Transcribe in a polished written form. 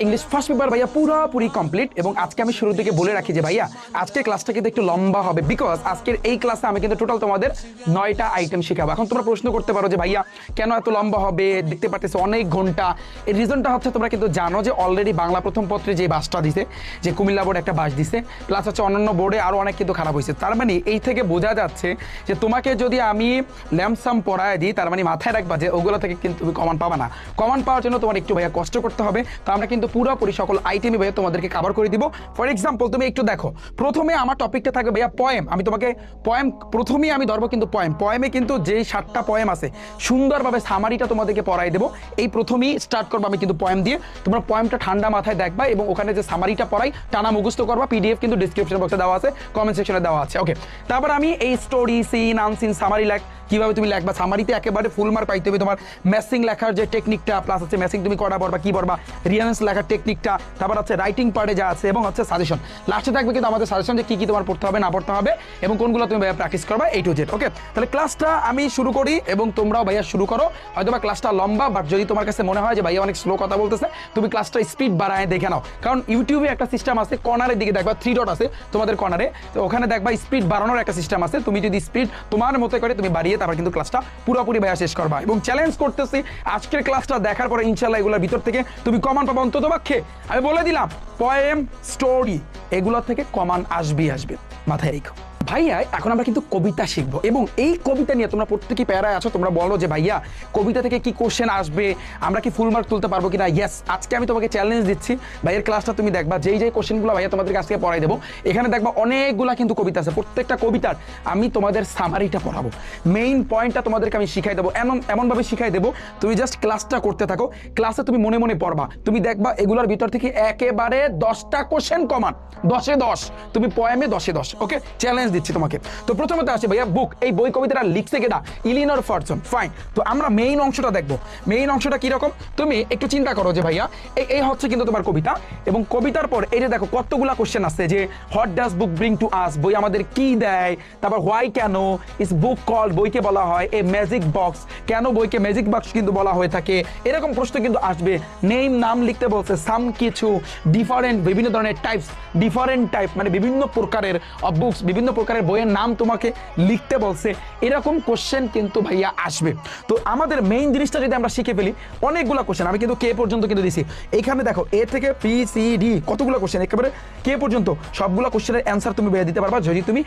English first paper ভাইয়া পুরোপুরি complete. এবং আজকে আমি শুরু থেকে বলে রাখি যে ভাইয়া আজকের ক্লাসটা কিন্তু একটু লম্বা হবে, বিকজ আজকের এই ক্লাসে আমি কিন্তু টোটাল তোমাদের 9টা আইটেম শেখাবো। এখন তোমরা প্রশ্ন করতে পারো যে ভাইয়া কেন এত লম্বা হবে, দেখতে পাচ্ছ অনেক ঘন্টা। এর রিজনটা হচ্ছে তোমরা কিন্তু জানো যে অলরেডি বাংলা প্রথম পত্রে যে বাসটা দিছে, যে কুমিল্লা বোর্ড একটা বাস দিছে, প্লাস হচ্ছে অন্যান্য বোর্ডে আরও অনেক কিন্তু খারাপ হয়েছে। তার মানে এই থেকে বোঝা যাচ্ছে যে তোমাকে যদি আমি ল্যাম্পসাম পড়ায় দিই, তার মানে মাথায় রাখবা যে ওগুলো থেকে কিন্তু তুমি কমন পাবা না। কমন পাওয়ার জন্য তোমার একটু ভাইয়া কষ্ট করতে হবে। তো আমরা কিন্তু পুরোপুরি সকল আইটেমই ভাইয়া তোমাদেরকে কভার করে দিব। ফর এক্সাম্পল তুমি একটু দেখো, প্রথমে আমার টপিকটা থাকবে ভাইয়া পয়েম। আমি তোমাকে পয়েম প্রথমেই আমি ধরবো কিন্তু পয়েমে কিন্তু যেই 7টা পয়েম আছে সুন্দরভাবে সামারিটা তোমাদেরকে পড়াই দেবো। এই প্রথমেই স্টার্ট করবো আমি কিন্তু পয়েম দিয়ে। তোমরা পয়েমটা ঠান্ডা মাথায় দেখবা এবং ওখানে যে সামারিটা পড়াই টানা মুখস্থ করবা। পিডিএফ কিন্তু ডিসক্রিপশন বক্সে দেওয়া আছে, কমেন্ট সেকশনে দেওয়া আছে। ওকে, তারপর আমি এই স্টোরি, সিন, আনসিন, সামারি কিভাবে তুমি লেখবা, সামারিতে একেবারে ফুল মার্ক পাইতে হবে। তোমার ম্যাসিং লেখার যে টেকনিকটা, প্লাস হচ্ছে ম্যাসিং তুমি কটা পড়বা, কি পড়বা, রিয়ারেন্স লেখার টেকনিকটা, তারপর হচ্ছে রাইটিং পার্টে যা আছে, এবং হচ্ছে সাজেশন। লাস্টে থাকবে কিন্তু আমাদের সাজেশন যে কি তোমার পড়তে হবে না পড়তে হবে এবং কোনগুলো তুমি ভাইয়া প্র্যাকটিস করবা, A to Z। ওকে, তাহলে ক্লাসটা আমি শুরু করি এবং তোমরাও ভাইয়া শুরু করো। হয়তো বা ক্লাসটা লম্বা, বাট যদি তোমার কাছে মনে হয় যে ভাইয়া অনেক স্লো কথা বলতেছে, তুমি ক্লাসটা স্পিড বাড়ায় দেখে নাও। কারণ ইউটিউবে একটা সিস্টেম আছে, কর্নারের দিকে দেখবা 3 ডট আছে তোমাদের কর্নারে, তো ওখানে দেখবা স্পিড বাড়ানোর একটা সিস্টেম আছে। তুমি যদি স্পিড তোমার মতো করে তুমি বাড়িয়ে তারপর কিন্তু ক্লাসটা পুরোপুরি ভাইয়া শেষ করবা। এবং চ্যালেঞ্জ করতেছি, আজকের ক্লাসটা দেখার পরে ইনশাল্লাহ এগুলোর ভিতর থেকে তুমি কমান পাবা অন্তত পক্ষে। আমি বলে দিলাম পয়েম, স্টোরি এগুলো থেকে কমান আসবে, মাথায় রেখো। ভাইয়া এখন আমরা কিন্তু কবিতা শিখবো এবং এই কবিতা নিয়ে তোমরা প্রত্যেকেই প্যারায় আছো। তোমরা বলো যে ভাইয়া কবিতা থেকে কি কোশ্চেন আসবে, আমরা কি ফুল মার্ক তুলতে পারবো কিনা। ইয়েস, আজকে আমি তোমাকে চ্যালেঞ্জ দিচ্ছি। ভাইয়ের ক্লাসটা তুমি দেখবা, যেই কোশ্চেনগুলো ভাইয়া তোমাদেরকে আজকে পড়াই দেবো, এখানে দেখবা অনেকগুলা কিন্তু কবিতা আছে। প্রত্যেকটা কবিতার আমি তোমাদের সামারিটা পড়াবো, মেইন পয়েন্টটা তোমাদেরকে আমি শিখাই দেবো। এমনভাবে শিখাই দেবো, তুমি জাস্ট ক্লাসটা করতে থাকো। ক্লাসে তুমি মনে মনে পড়বা, তুমি দেখবা এগুলোর ভিতর থেকে একেবারে 10টা কোশ্চেন কমান, 10-এ 10। তুমি পয়েমে 10-এ 10। ওকে, চ্যালেঞ্জ দিচ্ছি তোমাকে। তো প্রথমত আসে ভাইয়া বুক। এই বই কবিতাটা লিখছে কেডা? ইলিনর ফরসন। ফাইন, তো আমরা মেইন অংশটা দেখবো। মেইন অংশটা কিরকম তুমি একটু চিন্তা করো যে ভাইয়া এই হচ্ছে কিন্তু তোমার কবিতা, এবং কবিতার পর এই যে দেখো কতগুলা কোশ্চেন আছে যে what does book bring to us, বই আমাদের কি দেয়, তারপর হোয়াই কেন ইজ বুক কল্ড, বইকে বলা হয় এ ম্যাজিক বক্স, কেন বইকে ম্যাজিক বক্স কিন্তু বলা হয়ে থাকে, এরকম প্রশ্ন কিন্তু আসবে। নেম, নাম লিখতে বলছে, সাম কিছু, ডিফারেন্ট, বিভিন্ন ধরনের টাইপস, ডিফারেন্ট টাইপ মানে বিভিন্ন প্রকারের বুকস, বিভিন্ন প্রকারের বইয়ের নাম তোমাকে লিখতে বলছে। এরকম কোশ্চেন কিন্তু ভাইয়া আসবে। তো আমাদের মেইন জিনিসটা যদি আমরা শিখে ফেলি, অনেকগুলো কোশ্চেন আমি কিন্তু কে পর্যন্ত কিন্তু দিছি। এইখানে দেখো এ থেকে পি সি ডি কতগুলো কোশ্চেন, একেবারে কে পর্যন্ত সবগুলো কোশ্চেনের অ্যান্সার তুমি ভাইয়া দিতে পারবা যদি তুমি